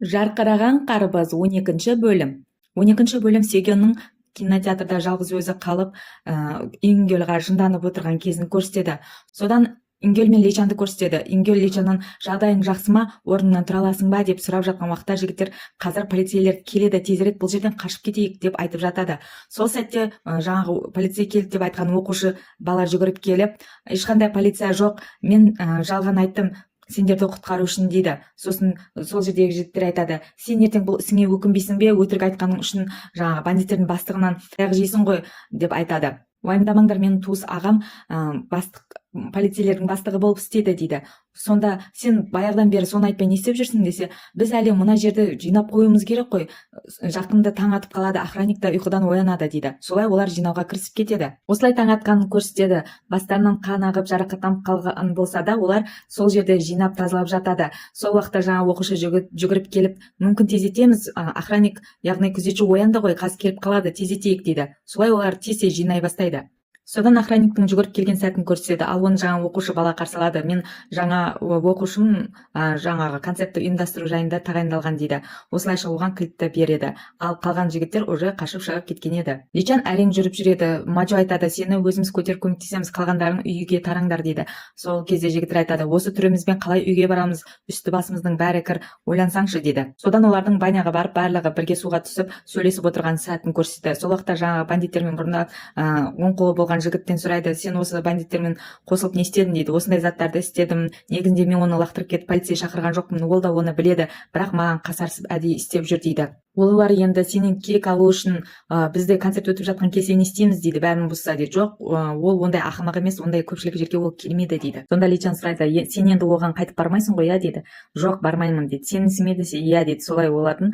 Жарқыраған қарбыз 12 бөлім. 12 бөлім Сегеннің кинотеатрда жалғыз өзі қалып, Ингөлға жынданып отырған кезін көрсетеді. Содан Ингөл мен Лейчанды көрсетеді. Ингөл Лейчаннан жағдайың жақсы ма, орныңнан тұра аласың ба деп сұрап жатқан уақытта жігіттер қазір полицейлер келеді, тезірек бұл жерден қашып кетейік деп айтып жатады. Сол сәтте жаңағы полицей келді деп айтқан оқушы бала жүгіріп келіп, ешқандай полиция жоқ, мен жалған айттым, сендерді құтқару үшін дейді. Сосын сол жердегі жігіттер айтады, сен ертең бұл ісіңе өкінбейсің бе, өтірік айтқаның үшін жаңағы бандиттердің бастығынан таяқ жейсің ғой деп айтады. Уайымдамаңдар, менің туыс ағам полицейлердің бастығы болып істеді дейді. Сонда сен баяғыдан бері соны айтпай не істеп жүрсің десе, біз әлі мына жерді жинап қоюымыз керек қой, жақында таң атып қалады, охранник та ұйқыдан оянады дейді. Солай олар жинауға кірісіп кетеді. Осылай таң атқанын көрсетеді. Бастарынан қан ағып жарақаттанып қалған болса да, олар сол жерде жинап тазалап жатады. Сол уақытта жаңа оқушы жүгіріп келіп, мүмкін тездетеміз, охранник, яғни күзетші оянды ғой, қазір келіп қалады, тездетейік дейді. Солай олар тез жинай бастайды. Содан охранниктің жүгіріп келген сәтін көрсетеді, ал оны жаңа оқушы бала қарсы алады. Мен жаңа оқушым жаңағы концертті ұйымдастыру жайында тағайындалған дейді. Осылайша оған кілтті береді. Ал қалған жігіттер уже қашып шығып кеткен еді. Лейчан әрең жүріп жүреді. Маджо айтады, сені өзіміз көтеріп көмектесеміз, қалғандарың үйге тараңдар дейді. Сол кезде жігіттер айтады, осы түрімізбен қалай үйге барамыз, үсті басымыздың бәрі кір, ойлансаңшы дейді. Содан олардың баняға барып, барлығы бірге суға түсіп, сөйлесіп отырған сәтін көрсетеді. Сол уақытта жаңағы бандиттермен бұрында оң қолы болған жігіттен сұрайды, сен осы бандиттермен қосылып не істедің дейді. Осындай заттарды істедім, негізінде мен оны лақтырып кетіп полицей шақырған жоқпын, ол да оны біледі, бірақ маған қасарысып әдейі істеп жүр дейді. Олар енді сенен кек алу үшін бізде концерт өтіп жатқан кезде не істейміз дейді, бәрін бұзса дейді. Жоқ, ол ондай ақымақ емес, ондай көпшілік жерге ол келмейді дейді. Сонда Лейчан сұрайды, сен енді оған қайтып бармайсың ғой, иә дейді. Жоқ, бармаймын дейді. Сенісің бе десе, иә дейді. Солай олардың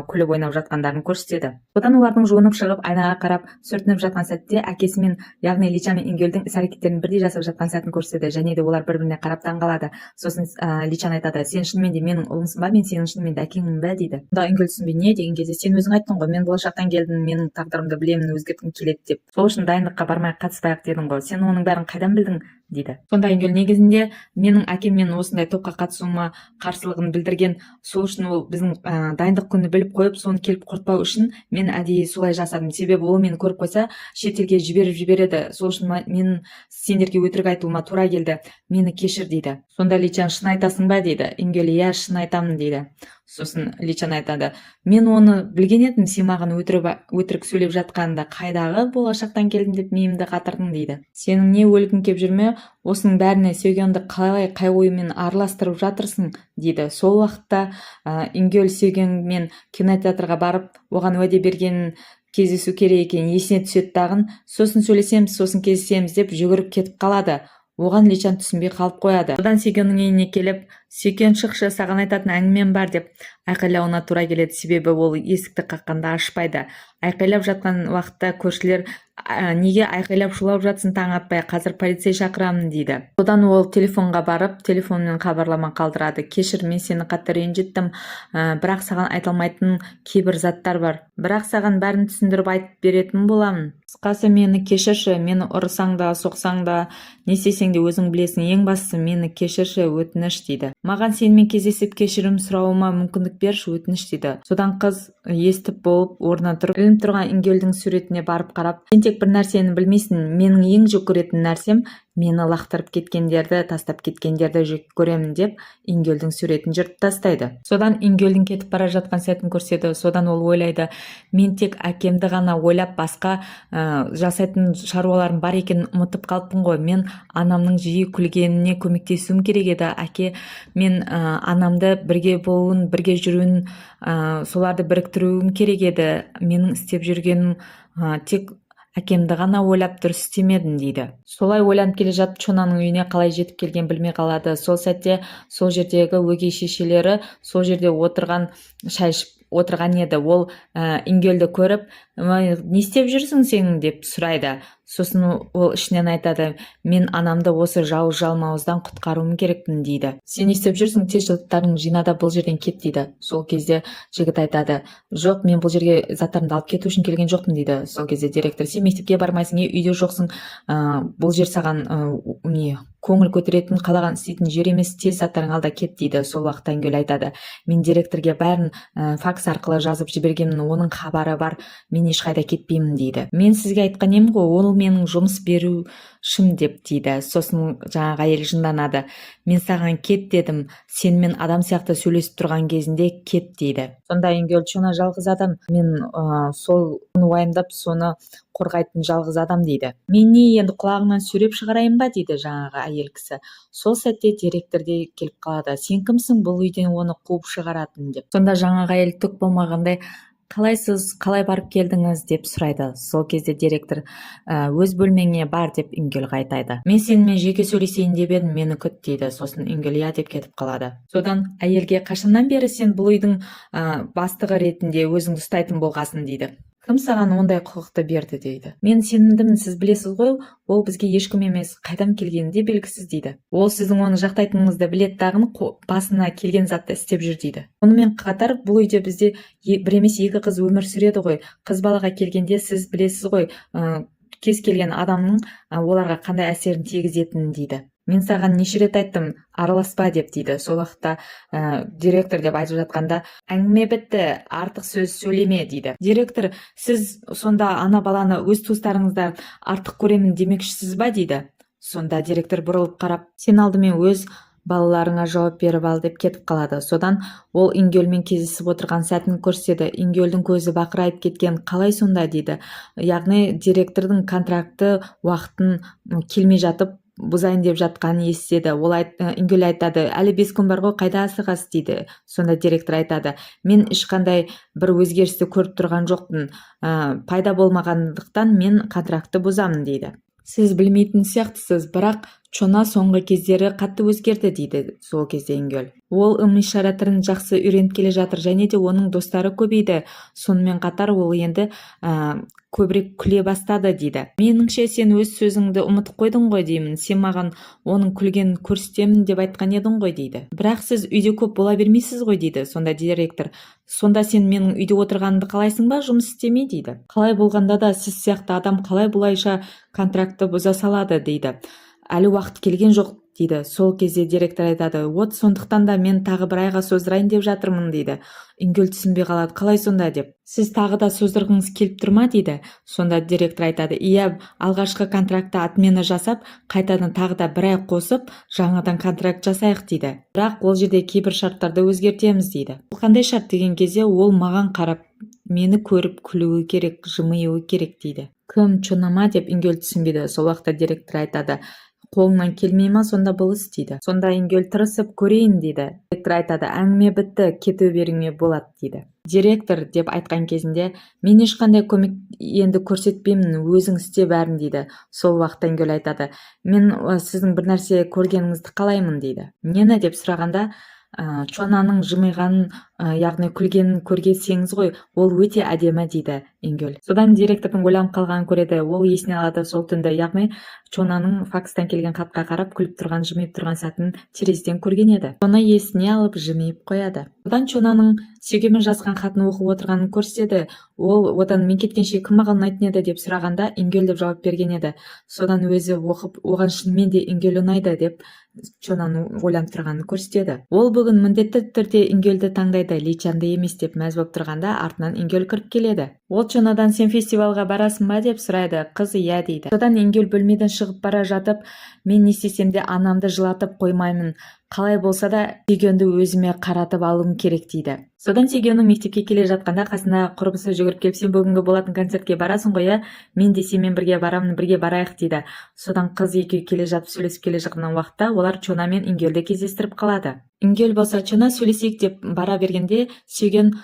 күліп ойнап жатқандарын көрсетеді. Содан олардың жуынып шығып айнаға қарап сүртініп жатқан сәтте әкесі мен, яғни Лейчан мен Ингөлдің іс-әрекеттерін бірдей жасап жатқан сәтін көрсетеді, және де олар бір-біріне қарап таңғалады. Сосын Лейчан айтады, сен шынымен де менің ұлымсың ба, мен сенің шынымен де әкеңмін бе дейді. Сонда Ингөл түсінбей, не деген кезде, сен өзің айттың ғой, мен болашақтан келдім, менің тағдырымды білемін, өзгерткім келеді деп. Сол үшін дайындыққа бармай қатыспайық дедің ғой, сен оның бәрін қайдан білдің дейді. Сонда Ингөл, негізінде менің әкем мен осындай топқа қатысуыма қарсылығын білдірген, сол үшін ол біздің дайындық күні біліп қойып, соны келіп құртпау үшін мен әдейі солай жасадым. Себебі ол мені көріп қойса, шетелге жіберіп жібереді. Сол үшін мен сендерге өтірік айтуыма тура келді. Мені кешір дейді. Сонда Лейчан, шын айтасың ба дейді. Ингөл, иә, шын айтамын дейді. Сосын Лейчан айтады, мен оны білген едім, сен маған өтірік сөйлеп жатқанда қайдағы болашақтан келдім деп миымды қатырдың дейді. Сенің не өлгің кеп жүрме, осының бәріне Сегенді қалай қай ойымен араластырып жатырсың дейді. Сол уақытта Ингөл Сегенмен кинотеатрға барып, оған уәде берген кездесу керек екенін есіне түседі тағын, сосын сөйлесеміз, сосын кездесеміз деп жүгіріп кетіп қалады. Оған Лейчан түсінбей қалып қояды. Содан Сегеннің үйіне келіп, Сүйкен шықшы, саған айтатын әңгімем бар деп айқайлауына тура келеді, себебі ол есікті қаққанда ашпайды. Айқайлап жатқан уақытта көршілер, неге айқайлап шулап жатсын таң атпай, қазір полицей шақырамын дейді. Содан ол телефонға барып, телефонмен хабарлама қалдырады. Кешір, мен сені қатты ренжіттім, бірақ саған айтылмайтын кейбір заттар бар. Бірақ саған бәрін түсіндіріп айтып беретін боламын. Қысқасы, мені кешірші, мені ұрысаң да, соқсаң да, не істесең де өзің білесің, ең бастысы мені кешірші, өтініш дейді. Маған сенімен кездесіп кешірім сұрауыма мүмкіндік берші, өтініш дейді. Содан қыз естіп болып орнынан тұрып, ілініп тұрған Ингөлдің суретіне барып қарап, сен тек бір нәрсені білмейсің, менің ең жек көретін нәрсем мені лақтырып кеткендерді, тастап кеткендерді жек көремін деп Ингөлдің суретін жыртып тастайды. Содан Ингөлдің кетіп бара жатқан сәтін көрсетеді. Содан ол ойлайды, мен тек әкемді ғана ойлап басқа жасайтын шаруаларым бар екенін ұмытып қалыппын ғой. Мен анамның жиі күлгеніне көмектесуім керек еді. Әке мен анамды бірге болуын, бірге жүруін, соларды біріктіруім керек еді. Менің істеп жүргенім тек әкемді ғана ойлап дұрыс істемедім дейді. Солай ойланып келе жатып, Чонаның үйіне қалай жетіп келген білмей қалады. Сол сәтте сол жердегі өгей шешелері сол жерде шай ішіп отырған еді. Ол Ингөлді көріп, не істеп жүрсің сен деп сұрайды. Сосын ол ішінен айтады, мен анамды осы жауыз жалмауыздан құтқаруым керекпін дейді. Сен не істеп жүрсің, тез заттарың жина да бұл жерден кет дейді. Сол кезде жігіт айтады, жоқ, мен бұл жерге заттарымды алып кету үшін келген жоқпын дейді. Сол кезде директор, сен мектепке бармайсың, үйде жоқсың, бұл жер саған не көңіл көтеретін, қалаған істейтін жер емес, тез заттарыңды ал да кет дейді. Сол уақытта Ингөл айтады, мен директорге бәрін факс арқылы жазып жібергенмін, оның хабары бар, мен ешқайда кетпеймін дейді. Мен сізге айтқан едім ғой, ол менің жұмыс берушім деп дейді. Сосын жаңағы әйел жынданады, мен саған кет дедім, сенімен адам сияқты сөйлесіп тұрған кезінде кет дейді. Сонда Ингөл, Чона жалғыз адам, мен сол уайымдап соны қорғайтын жалғыз адам дейді. Мен не енді құлағыңнан сүйреп шығарайын ба дейді жаңағы әйел кісі. Сол сәтте директор де келіп қалады, сен кімсің бұл үйден оны қуып шығаратын деп. Сонда жаңағы әйел түк болмағандай, қалайсыз, қалай барып келдіңіз деп сұрайды. Сол кезде директор, өз бөлмеңе бар деп Ингөлге айтады. Мен сенімен жеке сөйлесейін деп едім, мені күт дейді. Сосын Ингөл иә деп кетіп қалады. Содан әйелге, қашаннан бері сен бұл үйдің бастығы ретінде өзіңді ұстайтын болғасын дейді. Кім саған ондай құқықты берді дейді. Мен сенімдімін, сіз білесіз ғой, ол бізге ешкім емес, қайдан келгені де белгісіз дейді. Ол сіздің оны жақтайтыныңызды білет тағын, басына келген затты істеп жүр дейді. Онымен қатар бұл үйде бізде бір емес екі қыз өмір сүреді ғой. Қыз балаға келгенде сіз білесіз ғой, кез келген адамның оларға қандай әсерін тигізетінін дейді. Мен саған неше рет айттым, араласпа деп дейді. Сол уақытта директор деп айтып жатқанда, әңгіме бітті, артық сөз сөйлеме дейді. Директор, сіз сонда ана баланы өз туыстарыңыздан артық көремін демекшісіз ба дейді. Сонда директор бұрылып қарап, сен алдымен өз балаларыңа жауап беріп ал деп кетіп қалады. Содан ол Ингөлмен кездесіп отырған сәтін көрсетеді. Ингөлдің көзі бақырайып кеткен, қалай сонда дейді. Яғни директордың контракты уақытын келмей жатып бұзайын деп жатқанын естеді. Ингөл айтады, әлі 5 күн бар ғой, қайда асығасыз дейді. Сонда директор айтады, мен ешқандай бір өзгерісті көріп тұрған жоқпын, пайда болмағандықтан мен контракты бұзамын дейді. Сіз білмейтін сияқтысыз, бірақ Чона соңғы кездері қатты өзгерді дейді. Сол кезде Ингөл, ол ым-ишара тілін жақсы үйреніп келе жатыр, және де оның достары көбейді. Сонымен қатар ол енді көбірек күле бастады дейді. Меніңше сен өз сөзіңді ұмытып қойдың ғой деймін, сен маған оның күлгенін көрсетемін деп айтқан едің ғой дейді. Бірақ сіз үйде көп бола бермейсіз ғой дейді. Сонда директор, сонда сен менің үйде отырғанымды қалайсың ба, жұмыс істемей дейді. Қалай болғанда да сіз сияқты адам қалай бұлайша контракты бұза салады дейді. Әлі уақыт келген жоқ дейді. Сол кезде директор айтады, сондықтан да мен тағы бір айға создырайын деп жатырмын дейді. Ингөл түсінбей қалады, қалай сонда деп. Сіз тағы да создырғыңыз келіп тұр ма дейді. Сонда директор айтады, иә, алғашқы контрактты отмена жасап, қайтадан тағы да бір ай қосып, жаңадан контракт жасайық дейді. Бірақ ол жерде кейбір шарттарды өзгертеміз дейді. Қандай шарт деген кезде ол маған қарап, мені көріп күлуі керек, жымиюы керек дейді. Кім, Чона ма деп Ингөл түсінбейді. Сол уақытта директор айтады, қолыңнан келмей ма сонда бұл іс дейді. Сонда Ингөл тырысып көрейін дейді. Директор айтады, әңгіме бітті, кете беруіңе болады дейді. Директор деп айтқан кезінде, мен ешқандай көмек енді көрсетпеймін, өзің істе бәрін дейді. Сол уақытта Ингөл айтады, мен сіздің бір нәрсе көргеніңізді қалаймын дейді. Нені деп сұрағанда, Чонаның жымиғанын, яғни күлгенін көргенсеңіз ғой, ол өте әдемі дейді Ингөл. Содан директордың ойланып қалғанын көреді. Ол есіне алады сол түнді, яғни Чонаның факстан келген хатқа қарап күліп тұрған, жымиып тұрған сәтін терезеден көрген еді. Соны есіне алып жымиып қояды. Содан Чонаның сүйгенмен жазған хатын оқып отырғанын көрсетеді. Ол одан мен кеткенше кім маған ұнайтын еді деп сұрағанда, Ингөл деп жауап берген еді. Содан өзі оқып, оған шынымен де Ингөл ұнайды деп Чонаны ойланып тұрғанын көрсетеді. Ол бүгін міндетті түрде Ингөлді таңдайды, Личанды емес деп мәз болып тұрғанда артынан Ингөл кіріп келеді. Ол Чонадан, сен фестивалға барасың ба деп сұрайды. Қыз иә дейді. Содан Ингөл бөлмеден шығып бара жатып, мен не істесем де анамды жылатып қоймаймын, қалай болса да Сүйгенді өзіме қаратып алуым керек дейді. Содан Сүйгеннің мектепке келе жатқанда қасына құрбысы жүгіріп келіп, сен бүгінгі болатын концертке барасың ғой, иә? Мен де сенімен бірге барамын, бірге барайық дейді. Содан қыз екеуі келе жатып сөйлесіп келе жатқан уақытта олар Чона мен Ингөлді кездестіріп қалады. Ингөл болса Чона сөйлесейік деп бара бергенде, Сүйген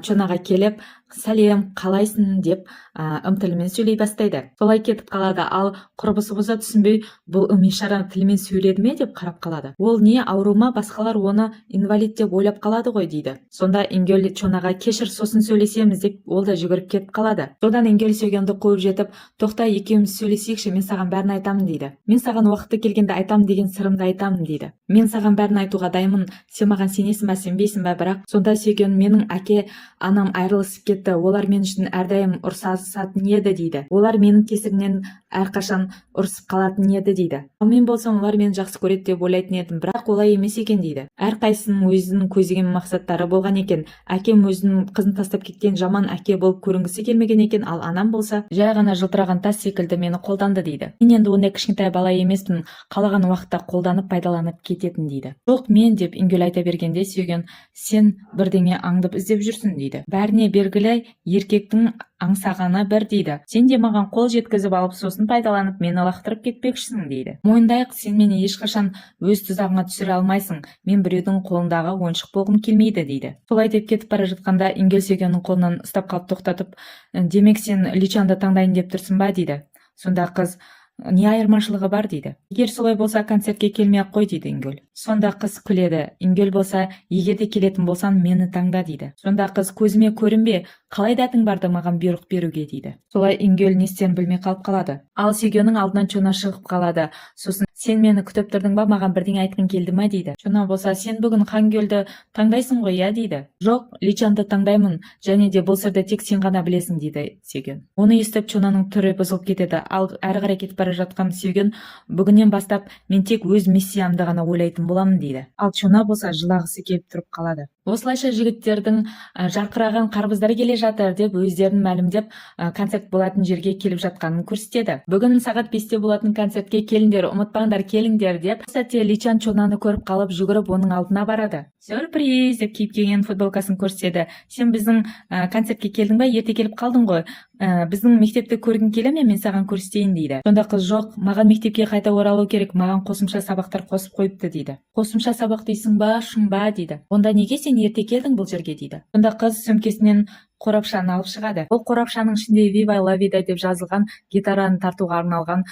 Чонаға келіп, сәлем, қалайсың деп ым-тілімен сөйлей бастайды. Солай кетіп қалады. Ал құрбысы болса түсінбей, бұл ым-ишара тілімен сөйледі ме деп қарап қалады. Ол не, ауру ма, басқалар оны инвалид деп ойлап қалады ғой дейді. Сонда Ингел чонага кешір сосын сөйлесеміз деп ол да жүгіріп кетіп қалады. Содан Ингел Сөгенді қуып жетіп, тоқта екеуміз сөйлесейікші, мен саған бәрін айтамын дейді. Мен саған уақыты келгенде айтамын деген сырымды айтамын дейді. Мен саған бәрін айтуға дайынмын, сен маған сенесің бе, сенбейсің бе, бірақ сонда Сөген менің әке анам айырылысып кетті, олар мен үшін әрдайым ұрсасатын еді дейді. Олар менің кесірімнен әрқашан ұрсып қалатын еді дейді. Ал мен болсам олар мені жақсы көреді деп ойлайтын едім, бірақ олай емес екен дейді. Әрқайсының өзінің көздеген мақсаттары болған екен. Әкем өзінің қызын тастап кеткен жаман әке болып көрінгісі келмеген екен, ал анам болса жай ғана жылтыраған тас секілді мені қолданды дейді. Мен енді ондай кішкентай бала емеспін, қалаған уақытта қолданып пайдаланып кететін дейді. Жоқ мен деп Ингел айта бергенде Сүйген, сен бірдеңе аңдып іздеп жүрсің дейді. Бәріне белгілі еркектің аңсағаны бір дейді. Сен де маған қол жеткізіп алып сосын пайдаланып мені лақтырып кетпекшісің дейді. Мойындайық, сен мені ешқашан өз тұзағыңа түсіре алмайсың. Мен біреудің қолындағы ойыншық болғым келмейді дейді. Солай деп кетіп бара жатқанда Ингел Сөгеннің қолынан ұстап қалып тоқтатып, демек сен Личанды таңдайын деп тұрсың ба дейді. Сонда қыз, не айырмашылығы бар дейді. Егер солай болса концертке келмей ақ қой дейді Ингел. Сонда қыз күледі. Ингел болса, егер де келетін болсаң мені таңда дейді. Сонда қыз, көзіме көрінбе, қалай дәтің барды маған бұйрық беруге дейді. Солай Ингел не істерін білмей қалып қалады. Ал Сүйгеннің алдынан Чона шығып қалады. Сосын сен мені күтіп тұрдың ба, маған бірдеңе айтқың келді ме дейді. Чона болса, сен бүгін Хангелді таңдайсың ғой, иә дейді. Жоқ, Личанды таңдаймын, және де бұл сырды тек сен ғана білесің дейді Сүйген. Оны естіп Чонаның түрі бұзылып кетеді. Ал әрі қарай кетіп бара жатқан Сүйген, бүгіннен бастап мен тек өз миссиямды ғана ойлайтын боламын дейді. Ал Чона болса жылағысы келіп тұрып қалады. Осылайша жігіттердің жарқыраған қарбыздары келе жатыр деп өздерін мәлімдеп концерт болатын жерге келіп жатқанын көрсетеді. Бүгін сағат 5-те болатын концертке келіңдер, ұмытпаңдар келіңдер деп. Сәтте Личан Чонаны көріп қалып жүгіріп оның алдына барады. Сюрприз деп киіп келген футболкасын көрсетеді. Сен біздің концертке келдің бе? Ерте келіп қалдың ғой. Біздің мектепті көргің келе ме? Мен саған көрсетейін дейді. Сонда қыз, жоқ, маған мектепке қайта оралу керек, маған қосымша сабақтар қосып қойыпты дейді. Қосымша сабақ дейсің ба, шын ба дейді. Онда неге сен ерте келдің бұл жерге дейді. Сонда қыз сөмкесінен қорапшаны алып шығады. Ол қорапшаның ішінде Viva la vida деп жазылған гитараны тартуға арналған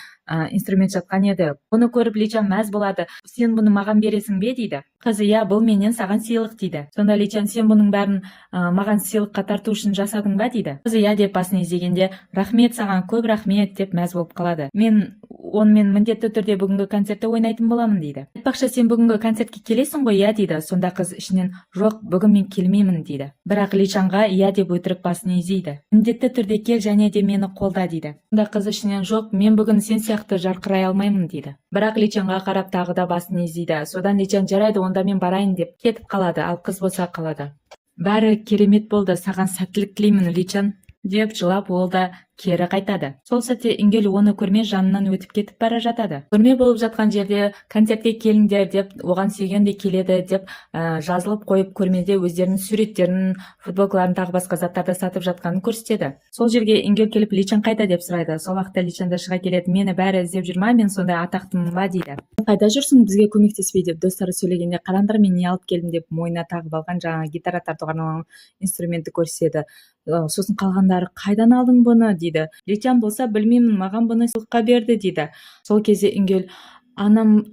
инструмент жатқан еді. Оны көріп Личан мәз болады. Сен бұны маған бересің бе дейді. Қыз, иә, бұл менен саған сыйлық дейді. Сонда Личан, сен бұның бәрін маған сыйлыққа тарту үшін жасадың ба дейді. Қыз, иә деп басын изегенде, рахмет саған, көп рахмет деп мәз болып қалады. Мен онымен міндетті түрде бүгінгі концертте ойнайтын боламын дейді. Айтпақшы, сен бүгінгі концертке келесің ғой, иә дейді. Сонда қыз ішінен, жоқ, бүгін мен келмеймін дейді. Бірақ Личанға иә деп өтірік басын изейді. Міндетті түрде кел және де мені қолда дейді. Сонда қыз ішінен, жоқ, мен бүгін сен сияқты жарқырай алмаймын дейді. Бірақ Личанға қарап тағы да басын изейді. Содан Личан, жарайды, онда мен барайын деп кетіп қалады, ал қыз болса қалады. Бәрі керемет болды, саған сәттілік тілеймін, Личан деп жылап ол да кері қайтады. Сол сәтте Ингел оны көрме жанынан өтіп кетіп бара жатады. Көрме болып жатқан жерде концертке келіңдер деп, оған Сүйген де келеді деп жазылып қойып, көрмеде өздерінің суреттерін, футболкаларын тағы басқа заттарды сатып жатқанын көрсетеді. Сол жерге Ингел келіп, Личан қайда деп сұрайды. Сол уақытта Личан да шыға келеді. Мені бәрі іздеп жүр ма, мен сондай атақтымын ба дейді. Қайда жүрсің, бізге көмектеспей деп достары сөйлегенде, қараңдар, мен не алып келдім деп мойнына тағып алған жаңа гитара тартуға арналған инструментті көрсетеді. Сосын қалғандары, қайдан алдың бұны дейді. Личан болса, білмеймін, маған бұны сыйлыққа берді дейді. Сол кезде Ингел, анам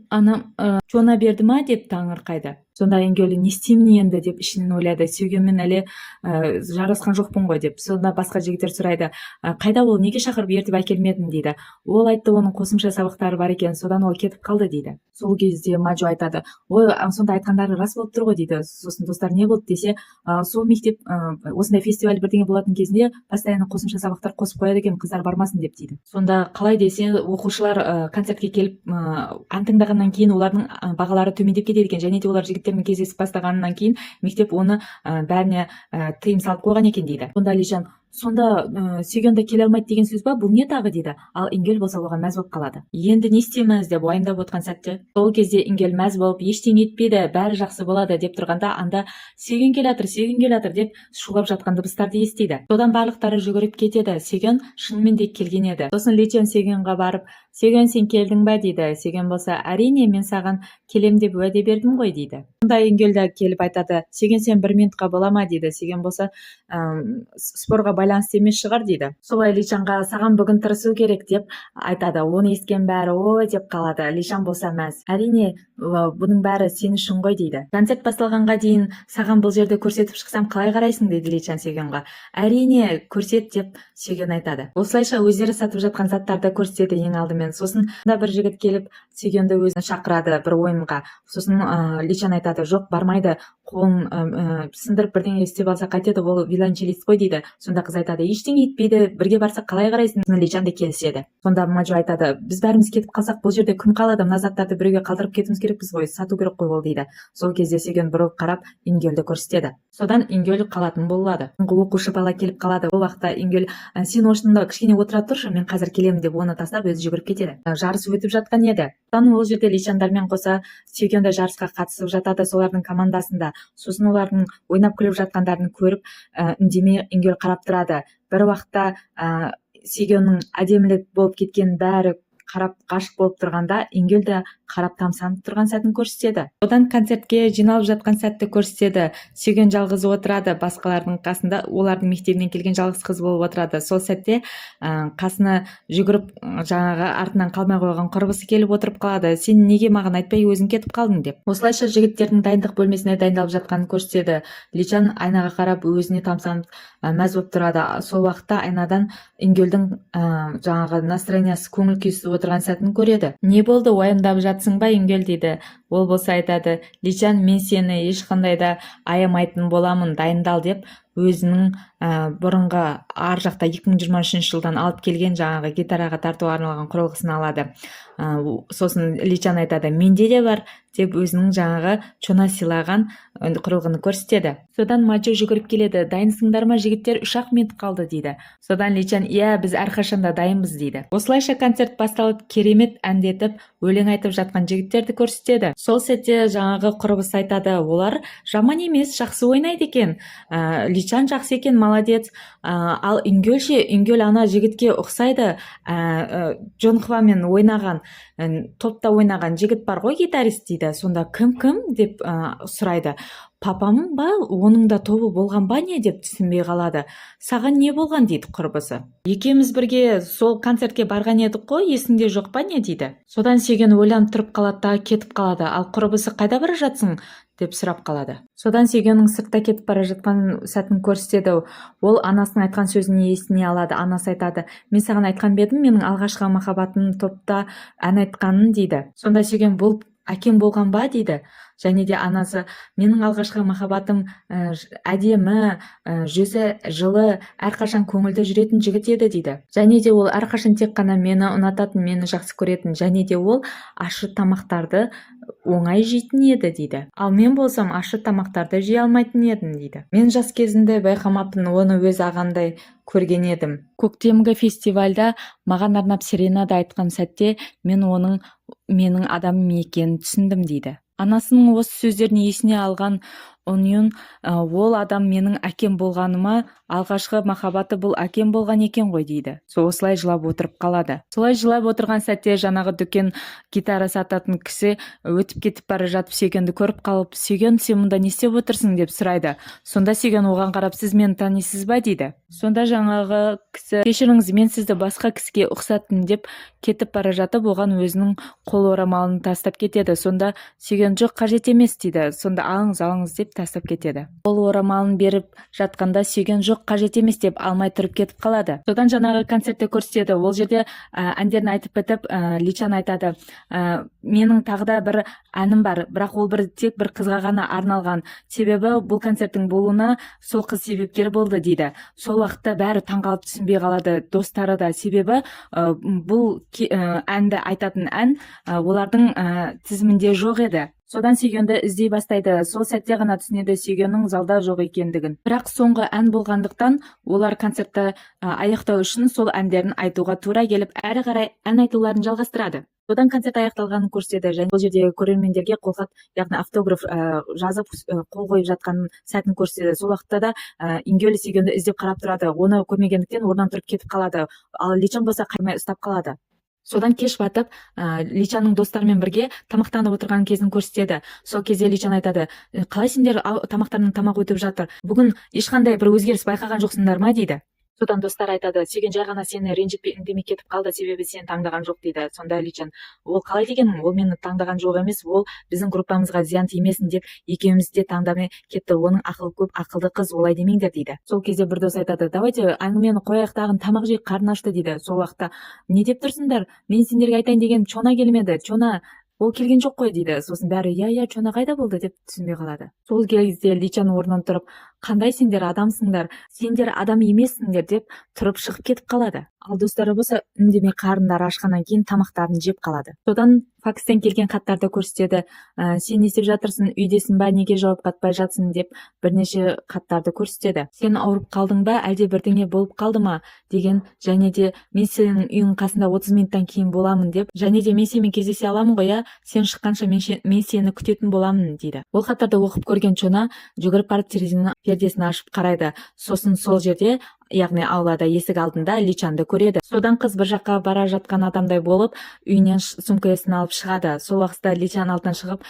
Чона берді ма деп таңырқайды. Сонда Ингел, не істеймін енді деп ішінен ойлады. Сүйгенмен әлі жарасқан жоқпын ғой деп. Сонда басқа жігіттер сұрайды, қайда ол, неге шақырып ертіп әкелмедің дейді. Ол айтты, оның қосымша сабақтары бар екен, содан ол кетіп қалды дейді. Сол кезде Маджо айтады, ой, сонда айтқандары рас болып тұр ғой дейді. Сосын достар, не болды десе, сол мектеп осындай фестиваль бірдеңе болатын кезінде постоянно қосымша сабақтар қосып қояды екен, қыздар бармасын деп дейді. Сонда қалай десе, оқушылар концертке келіп ән тыңдағаннан кейін олардың бағалары төмендеп кетеді екен, және де олар жігіттермен кездесіп бастағаннан кейін мектеп оны бәріне тыйым салып қойған екен дейді. Сонда Личан, сонда Сүйгенді келе алмайды деген сөз ба, бұл не тағы дейді. Ал Ингел болса оған мәз болып қалады. Енді не істейміз деп уайымдап отқан сәтте, сол кезде Ингел мәз болып, ештеңе етпейді, бәрі жақсы болады деп тұрғанда, анда Сүйген келатыр деп шулап жатқан дыбыстарды естиді. Содан барлықтары жүгіріп кетеді. Сүйген шынымен де келген еді. Сосын Личан Сүйгенге барып, Сүйген, сен келдің бе дейді. Сүйген болса, әрине, мен саған келем деп уәде бердім ғой дейді. Сонда Ингел де келіп айтады, Сүйген, сен 1 минутқа бола ма дейді. Сүйген болса, спорға байланысты емес шығар дейді. Солай Личанға саған бүгін тырысу керек деп айтады. Оны естіген бәрі ой деп қалады. Личан болса мәз. Әрине, бұның бәрі сен үшін ғой дейді. Концерт басталғанға дейін саған бұл жерде көрсетіп шықсам қалай қарайсың дейді Личан Сегенға. Әрине көрсет деп Сеген айтады. Осылайша өздері сатып жатқан заттарды көрсетеді ең алдымен. Сосын да бір жігіт келіп Сегенді өзіне шақырады бір ойынға. Сосын Личан айтады, жоқ бармайды, қолын сындырып бірдеңе істеп алса қайтеді, ол виолончелист қой дейді. Сонда қыз айтады, ештеңе етпейді, бірге барсақ қалай қарайсың? Личан да келіседі. Сонда Маджо айтады, біз бәріміз кетіп қалсақ бұл жерде кім қалады? Мына заттарды біреуге қалдырып кетуіміз керекпіз ғой, сату керек қой ол дейді. Сол кезде Сеген бұрылып қарап Ингельді көрсетеді. Содан Ингель қалатын болады. Оқушы бала келіп қалады. Ол уақытта Ингель, сен осында кішкене отыра тұршы, мен қазір келемін деп оны тастап өзі жүгіріп кетеді. Жарыс өтіп жатқан еді. Ол жерде Личандармен қоса Сеген де жарысқа қатысып жатады, солардың командасында. Сосын олардың ойнап күліп жатқандарын көріп, үндемей Ингель қарап тұрады. Бір уақытта Сегеннің әдемілік болып кеткен бәрі қарап ғашық болып тұрғанда Ингель де қарап тамсанып тұрған сәтін көрсетеді. Одан концертке жиналып жатқан сәтті көрсетеді. Сеген жалғыз отырады, басқалардың қасында олардың мектебінен келген жалғыз қыз болып отырады. Сол сәтте қасына жүгіріп жаңағы артынан қалмай қойған құрбысы келіп отырып қалады. Сен неге маған айтпай өзің кетіп қалдың деп. Осылайша жігіттердің дайындық бөлмесіне дайындалып жатқанын көрсетеді. Личан айнаға қарап өзіне тамсанып мәз болып тұрады. Сол уақытта айнадан Ингельдің жаңағы настроениясы, көңіл күйсіз отырған сәтін көреді. Не болды, уайымдап жатсың ба Ингель дейді. Ол болса айтады, Личан, мен сені ешқандай да аямайтын боламын, дайындал деп өзінің бұрынғы ар жақта 2023 жылдан алып келген жаңағы гитараға тартуға арналған құрылғысын алады. Сосын Личан айтады, менде де бар деп өзінің жаңағы Чона сыйлаған құрылғыны көрсетеді. Содан Маджо жүгіріп келеді, дайынсыңдар ма жігіттер, 3-ақ минут қалды дейді. Содан Личан, иә, біз әрқашанда дайынбыз дейді. Осылайша концерт басталып, керемет әндетіп, өлең айтып жатқан жігіттерді көрсетеді. Сол сәтте жаңағы құрбысы айтады, олар жаман емес, жақсы ойнайды екен. Личан жақсы екен, молодец. Ал Ингель ана жігітке ұқсайды. Джонхвамен ойнаған, топта ойнаған жігіт бар ғой, гитарист дейді. Сонда кім деп сұрайды. Папам ба, оның да тобы болған ба не деп түсінбей қалады. Саған не болған дейді құрбысы. Екеуміз бірге сол концертке барған едік қой, есіңде жоқ па не дейді. Содан Сеген ойланып тұрып қалады да кетіп қалады. Ал құрбысы қайда бара жатсың деп сұрап қалады. Содан Сегеннің сыртта кетіп бара жатқан сәтін көрсетеді. Ол анасының айтқан сөзін есіне алады. Анасы айтады, мен саған айтқан бедім, менің алғашқы махаббатым топта ән айтқанын дейді. Сонда Сеген, бұл әкем болған ба дейді. Және де анасы, менің алғашқы махаббатым әдемі, жүзі жылы, әрқашан көңілді жүретін жігіт еді дейді. Және де ол әрқашан тек қана мені ұнататын, мені жақсы көретін, және де ол ащы тамақтарды оңай жейтін еді дейді. Ал мен болсам ащы тамақтарды жей алмайтын едім дейді. Мен жас кезінде байқамаппын, оны өз ағандай көрген едім. Көктемгі фестивальда маған арнап серенада айтқан сәтте мен оның менің адамым екенін түсіндім дейді. Анасының осы сөздерін есіне алған Оньюн, ол адам менің әкем болғаныма, алғашқы махаббаты бұл әкем болған екен ғой дейді. Осылай жылап отырып қалады. Солай жылап отырған сәтте жаңағы дүкен гитара сататын кісі өтіп кетіп бара жатып Сегенді көріп қалып, Сеген, сен мұнда не істеп отырсың деп сұрайды. Сонда Сеген оған қарап, сіз мені танисыз ба дейді. Сонда жаңағы кісі, кешіріңіз, мен сізді басқа кісіге ұқсаттым деп кетіп бара жатып, оған өзінің қол орамалын тастап кетеді. Сонда Сеген, жоқ, қажет емес дейді. Сонда алыңыз деп тастап кетеді. Ол орамалын беріп жатқанда Сеген, жоқ, қажет емес деп алмай тұрып кетіп қалады. Содан жаңағы концертте көрсетеді. Ол жерде әндерін айтып бітіп, Личан айтады, менің тағы да бір әнім бар, бірақ ол тек бір қызға ғана арналған. Себебі бұл концерттің болуына сол қыз себепкер болды дейді. Сол уақытта бәрі таңғалып түсінбей қалады, достары да. Себебі бұл әнді айтатын ән олардың тізімінде жоқ еді. Содан Сегенді іздей бастайды. Сол сәтте ғана түсінеді Сегеннің залда жоқ екендігін. Бірақ соңғы ән болғандықтан олар концертті аяқтау үшін сол әндерін айтуға тура келіп, әрі қарай ән айтуларын жалғастырады. Содан концерт аяқталғанын көрсетеді. Және бұл жерде көрермендерге қолхат, яғни автограф жазып қол қойып жатқан сәтін көрсетеді. Сол уақытта да Ингель Сегенді іздеп қарап тұрады. Оны көрмегендіктен орнынан тұрып кетіп қалады. Ал Личан болса қаймай ұстап қалады. Содан кеш батып, Личанның достарымен бірге тамақтанып отырған кезін көрсетеді. Сол кезде Личан айтады, қалай сендер тамақтарынан тамақ өтіп жатыр? Бүгін ешқандай бір өзгеріс байқаған жоқсыңдар ма дейді. содан достар айтады, сүйген жай ғана сені ренжітпей үндемей кетіп қалды, себебі сен таңдаған жоқ дейді. Сонда Личан, ол қалай дегенің, ол мені таңдаған жоқ емес, ол біздің группамызға зиян тимесін деп екеумізді де таңдамай кетті, оның ақылы көп, ақылды қыз, олай демеңдер дейді. Сол кезде бір дос айтады, давайте әңгімені қояйық тағын, тамақ жейік, қарны ашты дейді. Сол уақытта, не деп тұрсыңдар, мен сендерге айтайын деген Чона келмеді, Чона ол келген жоқ қой дейді. Сосын бәрі иә Чона қайда болды деп түсінбей қалады. Сол кезде Личан орнынан тұрып, қандай сендер адамсыңдар, сендер адам емессіңдер деп тұрып шығып кетіп қалады. Ал достары болса үндемей қарындары ашқаннан кейін тамақтарын жеп қалады. Содан факстен келген хаттарды көрсетеді. Сен не істеп жатырсың, үйдесің ба, неге жауап қатпай жатсың деп бірнеше хаттарды көрсетеді. Сен ауырып қалдың ба, әлде бірдеңе болып қалды ма деген, және де мен сенің үйің қасында 30 минуттан кейін боламын деп, және де мен сенімен кездесе аламын ғой, иә, сен шыққанша мен сені күтетін боламын дейді. Ол хаттарды оқып көрген Чона жүгіріп барып терезенің пердесін ашып қарайды. Сосын сол жерде, яғни аулада есік алдында Личанды көреді. Содан қыз бір жаққа бара жатқан адамдай болып үйінен сумкасын алып шығады. Сол уақытта Личан алдынан шығып,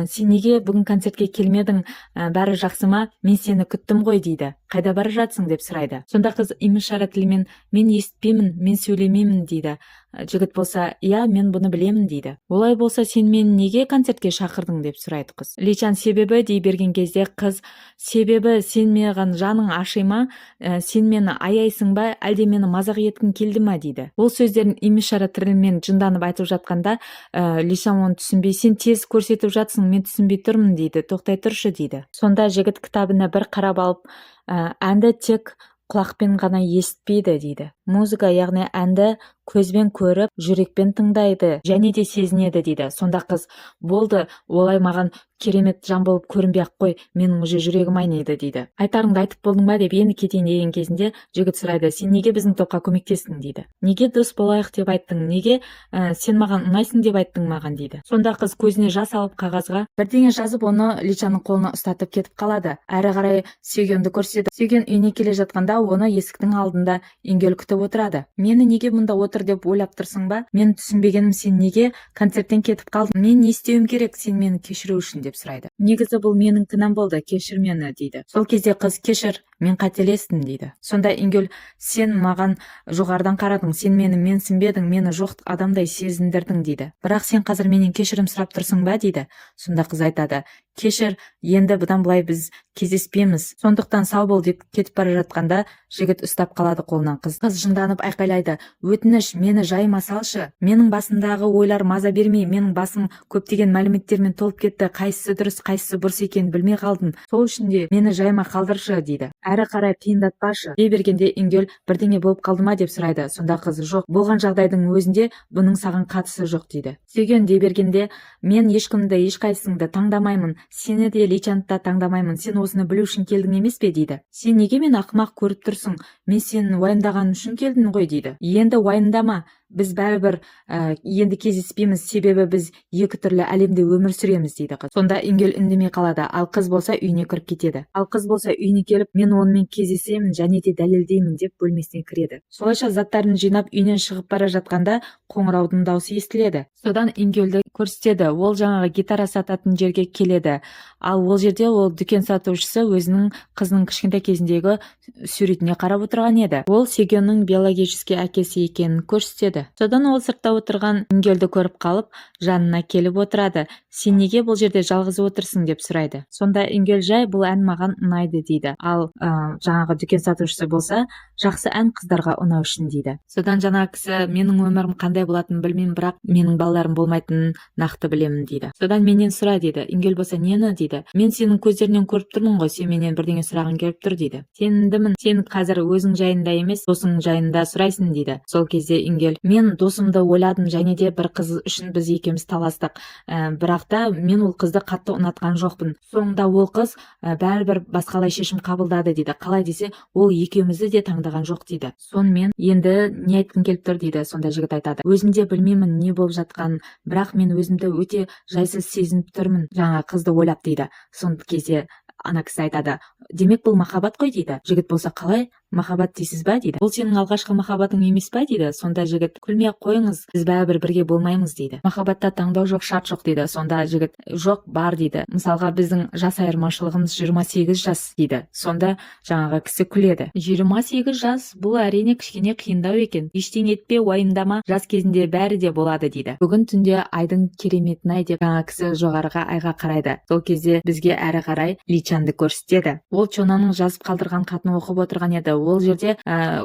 сен неге бүгін концертке келмедің, бәрі жақсы ма, мен сені күттім ғой дейді. Қайда бара жатсың деп сұрайды. Сонда қыз имишара тілімен, мен естіпеймін, мен сөйлемеймін дейді. Жігіт болса, иә, мен бұны білемін дейді. Олай болса сен мені неге концертке шақырдың деп сұрайды қыз. Личан себебі дей берген кезде қыз, себебі сен маған жаның аши ма, сен мені аяйсың ба, әлде мені мазақ еткің келді ма дейді. Ол сөздерін имишара тілімен жынданып айтып жатқанда Личан оны түсінбей, сен тез көрсетіп жатсың, мен түсінбей тұрмын дейді, тоқтай тұршы дейді. Сонда жігіт кітабына бір қарап алып, әнді тек құлақпен ғана естпейді дейді. Музыка, яғни әнді көзбен көріп, жүрекпен тыңдайды, және де сезінеді дейді. Сонда қыз, болды, олай маған керемет жан болып көрінбей-ақ қой, менің уже жүрегім айниды дейді. Айтарыңды айтып болдың ба деп енді кетейін деген кезінде жігіт сұрайды, сен неге біздің топқа көмектестің дейді. Неге дос болайық деп айттың, неге сен маған ұнайсың деп айттың маған дейді. Сонда қыз көзіне жас алып қағазға бірдеңе жазып, оны Личанның қолына ұстатып кетіп қалады. Әрі қарай Сүйгенді көрсетеді. Сүйген үйіне келе жатқанда оны есіктің алдында Ингел күтіп отырады. Мені неге мұнда отыр деп ойлап тұрсың ба? Мен түсінбегенім, сен неге концерттен кетіп қалдың? Мен не істеуім керек сен мені кешіру үшін деп сұрайды. Негізі бұл менің кінәм болды, кешір мені дейді. Сол кезде қыз, кешір, мен қателестім дейді. Сонда Ингел, сен маған жоғарыдан қарадың, сен мені менсінбедің, мені жоқ адамдай сезіндірдің дейді. Бірақ сен қазір менен кешірім сұрап тұрсың ба дейді. Сонда қыз айтады, кешір, енді бұдан былай біз кездеспейміз, сондықтан сау бол деп кетіп бара жатқанда жігіт ұстап қалады қолынан. Қыз жынданып айқайлайды, өтініш, мені жайыма салшы, менің басымдағы ойлар маза бермей, менің басым көптеген мәліметтермен толып кетті, қайсысы дұрыс қайсысы бұрыс екенін білмей қалдым, сол үшін де мені жайыма қалдыршы дейді. Әрі қарай қиындатпашы дей бергенде Ингел, бірдеңе болып қалды ма деп сұрайды. Сонда қыз, жоқ, болған жағдайдың өзінде бұның саған қатысы жоқ дейді. Сүйген дей бергенде, мен ешкімді ешқайсыңды таңдамаймын, сені де Личанды да таңдамаймын, сен осыны білу үшін келдің емес пе дейді. Сен неге мен ақымақ көріп тұрсың, мен сені уайымдаған үшін келдің ғой дейді. Енді уайымдама, біз бәрібір енді кездеспейміз, себебі біз екі түрлі әлемде өмір сүреміз дейді қыз. Сонда Ингел үндемей қалады, ал қыз болса үйіне кіріп кетеді. Ал қыз болса үйіне келіп, мен онымен кездесемін және де дәлелдеймін деп бөлмесіне кіреді. Солайша заттарын жинап үйінен шығып бара жатқанда қоңыраудың дауысы естіледі. Содан Ингелді көрсетеді, ол жаңағы гитара сататын жерге келеді. Ал ол жерде ол дүкен сатушысы өзінің қызының кішкентай кезіндегі суретіне қарап отырған еді. Ол Сүйгеннің биологический әкесі екенін көрсетеді. Содан ол сыртта отырған Ингелді көріп қалып, жанына келіп отырады. Сен неге бұл жерде жалғыз отырсың деп сұрайды. Сонда Ингел, жай бұл ән маған ұнайды дейді. Ал жаңағы дүкен сатушысы болса, жақсы ән қыздарға ұнау үшін дейді. Содан жаңағы кісі, менің өмірім қандай болатынын білмеймін, бірақ менің балаларым болмайтынын нақты білемін дейді. Содан менен сұра дейді. Ингел болса, нені дейді. Мен сенің көздерінен көріп тұрмын ғой, сен менен бірдеңе сұрағың келіп тұр дейді. Сенімдімін, сен қазір өзің жайында емес, досың жайында сұрайсың дейді. Сол кезде Ингел, мен досымды ойладым, және де бір қыз үшін біз екеуміз таластық, бірақ та мен ол қызды қатты ұнатқан жоқпын. Соңында ол қыз бәрібір басқалай шешім қабылдады дейді. Қалай десе, ол екеумізді де таңдаған жоқ дейді. Сонымен енді не айтқың келіп тұр дейді. Сонда жігіт айтады, өзім де білмеймін не болып жатқанын, бірақ мен өзімді өте жайсыз сезініп тұрмын жаңа қызды ойлап дейді. Сол кезде ана кісі айтады, демек бұл махаббат қой дейді. Жігіт болса, қалай? махаббат дейсіз ба дейді. Бұл сенің алғашқы махаббатың емес па дейді. Сонда жігіт, күлмей ақ қойыңыз, біз бәрібір бірге болмаймыз дейді. Махаббатта таңдау жоқ, шарт жоқ дейді. Сонда жігіт, жоқ, бар дейді. Мысалға біздің жас айырмашылығымыз 28 жас дейді. Сонда жаңағы кісі күледі. 28 жас, бұл әрине кішкене қиындау екен. Ештеңе етпе, уайымдама, жас кезінде бәрі де болады дейді. Бүгін түнде айдың кереметін ай деп жаңа кісі жоғарыға айға қарайды. Сол кезде бізге әрі қарай Личанды көрсетеді. Ол Чонаның жазып қалдырған хатын оқып отырған еді. Ол жерде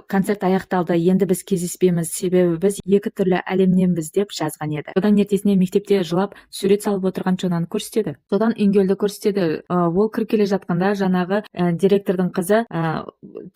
концерт аяқталды, енді біз кездеспейміз, себебі біз екі түрлі әлемненбіз деп жазған еді. Содан ертесіне мектепте жылап сурет салып отырған Чонаны көрсетеді. Содан Ингелді көрсетеді. Ол кіріп келе жатқанда жаңағы директордың қызы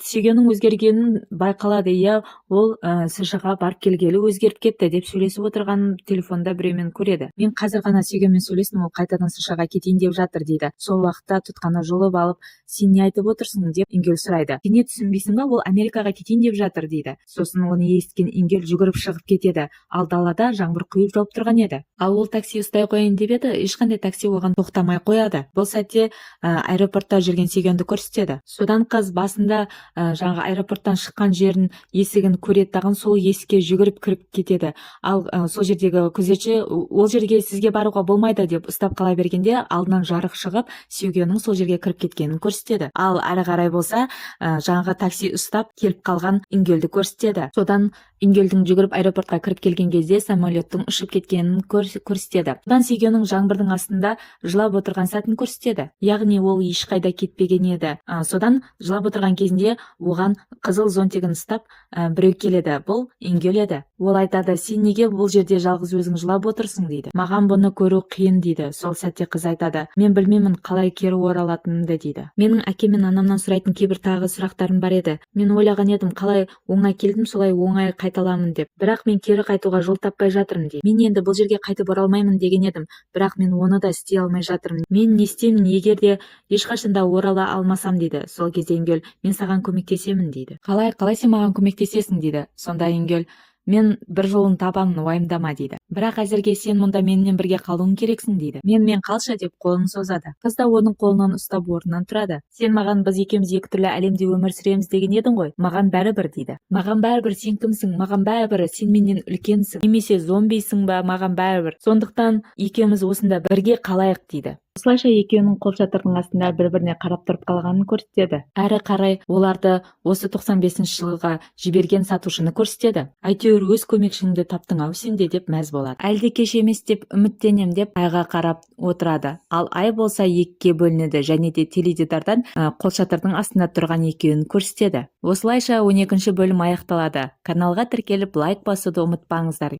сүйгеннің өзгергенін байқалады. Иә, ол США барып келгелі өзгеріп кетті деп сөйлесіп отырған телефонда біреумен көреді. Мен қазір ғана сүйгенмен сөйлестім, ол қайтадан США кетейін деп жатыр дейді. Сол уақытта тұтқаны жұлып алып, сен не айтып отырсың деп Ингел сұрайды. Сен не түсінбейсің ба, ол Америкаға кетейін деп жатыр дейді. Сосын оны естіген Ингел жүгіріп шығып кетеді. Ал далада жаңбыр құйып жауып тұрған еді. Ал ол такси ұстай қояйын деп еді, ешқандай такси оған тоқтамай қояды. Бұл сәтте аэропортта жүрген сүйгенді көрсетеді. Содан қыз басында жаңағы аэропорттан шыққан жерін, есігін көреді, тағын сол есікке жүгіріп кіріп кетеді. Ал сол жердегі күзетші ол жерге сізге баруға болмайды деп ұстап қала бергенде алдынан жарық шығып, сүйгеннің сол жерге кіріп кеткенін көрсетеді. Ал әрі қарай болса жаңағы такси ұстап келіп қалған Ингелді көрсетеді. Содан Ингелдің жүгіріп аэропортқа кіріп келген кезде самолеттің ұшып кеткенін көрсетеді. Содан сүйгеннің жаңбырдың астында жылап отырған сәтін көрсетеді. Яғни ол ешқайда кетпеген еді. Содан жылап отырған кезінде оған қызыл зонтигін ұстап біреу келеді. Бұл Ингел еді. Ол айтады, сен неге бұл жерде жалғыз өзің жылап отырсың дейді. Маған бұны көру қиын дейді. Сол сәтте қыз айтады, мен білмеймін қалай кері оралатынымды дейді. Менің әкем мен анамнан сұрайтын кейбір тағы сұрақтарым бар еді. Мен ойлаған едім, қалай оңай келдім, солай оңай қайталамын деп. Бірақ мен кері қайтуға жол таппай жатырмын дейді. Мен енді бұл жерге қайтып оралмаймын деген едім, бірақ мен оны да істей алмай жатырмын. Мен не істеймін, егер де ешқашанда орала алмасам дейді. Сол кезде Ингел, мен саған көмектесемін дейді. Қалай сен маған көмектесесің дейді. Сонда Ингел, мен бір жолын табамын, уайымдама дейді. Бірақ әзірге сен мұнда менімен бірге қалуың керексің дейді. Мен қалшы деп қолын созады. Қыз да оның қолынан ұстап орнынан тұрады. Сен маған біз екеуміз екі түрлі әлемде өмір сүреміз деген едің ғой. Маған бәрібір дейді. Маған бәрібір, сен кімсің? Маған бәрібір, сен менен үлкенсің. Немесе зомбисің ба? Маған бәрібір. Сондықтан екеуміз осында бірге қалайық дейді. Осылайша екеуінің қолшатырдың астында бір-біріне қарап тұрып қалғанын көрсетеді. Әрі қарай оларды осы 95 жылға жіберген сатушыны көрсетеді. Әйтеуір өз көмекшіңді таптың ау сен де деп мәз болады. Әлде кеш емес деп үміттенем деп айға қарап отырады. Ал ай болса екіге бөлінеді және де теледидардан қолшатырдың астында тұрған екеуін көрсетеді. Осылайша 12-ші бөлім аяқталады. Каналға тіркеліп лайк басуды ұмытпаңыздар.